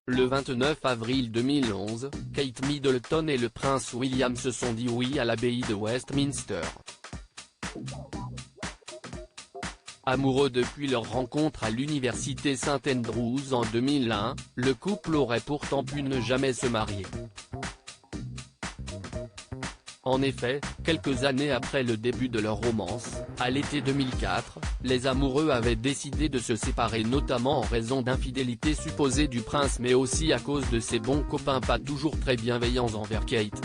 Le 29 avril 2011, Kate Middleton et le prince William se sont dit oui à l'abbaye de Westminster. Amoureux depuis leur rencontre à l'université St Andrews en 2001, le couple aurait pourtant pu ne jamais se marier. En effet, quelques années après le début de leur romance, à l'été 2004, les amoureux avaient décidé de se séparer notamment en raison d'infidélités supposées du prince mais aussi à cause de ses bons copains pas toujours très bienveillants envers Kate.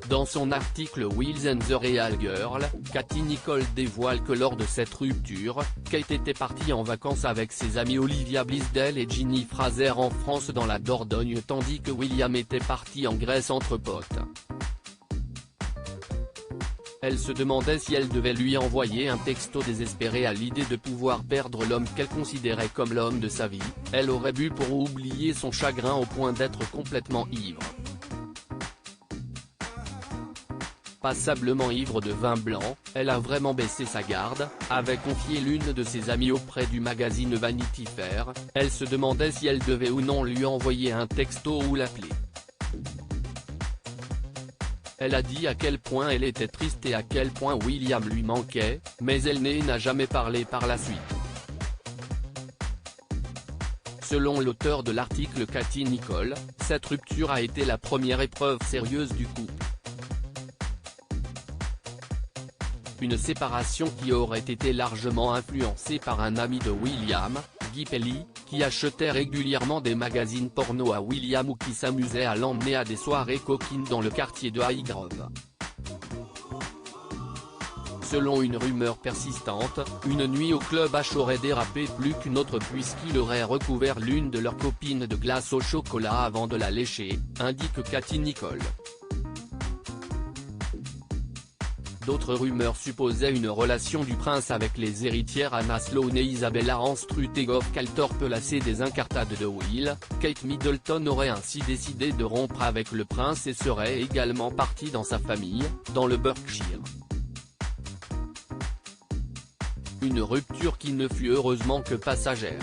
Dans son article Wheels and the Real Girl, Katie Nicholl dévoile que lors de cette rupture, Kate était partie en vacances avec ses amies Olivia Blaisdell et Ginny Fraser en France dans la Dordogne tandis que William était parti en Grèce entre potes. Elle se demandait si elle devait lui envoyer un texto désespéré à l'idée de pouvoir perdre l'homme qu'elle considérait comme l'homme de sa vie. Elle aurait bu pour oublier son chagrin au point d'être complètement ivre. Passablement ivre de vin blanc, elle a vraiment baissé sa garde, avait confié l'une de ses amies auprès du magazine Vanity Fair. Elle se demandait si elle devait ou non lui envoyer un texto ou l'appeler. Elle a dit à quel point elle était triste et à quel point William lui manquait, mais elle n'a jamais parlé par la suite. Selon l'auteur de l'article Katie Nicholl, cette rupture a été la première épreuve sérieuse du couple. Une séparation qui aurait été largement influencée par un ami de William, Guy Pelly, qui achetait régulièrement des magazines porno à William ou qui s'amusait à l'emmener à des soirées coquines dans le quartier de Highgrove. Selon une rumeur persistante, une nuit au club H aurait dérapé plus qu'une autre puisqu'il aurait recouvert l'une de leurs copines de glace au chocolat avant de la lécher, indique Katie Nicholl. D'autres rumeurs supposaient une relation du prince avec les héritières Anna Sloane et Isabella Anstruther Goff-Calthorpe placée des incartades de Will. Kate Middleton aurait ainsi décidé de rompre avec le prince et serait également partie dans sa famille, dans le Berkshire. Une rupture qui ne fut heureusement que passagère.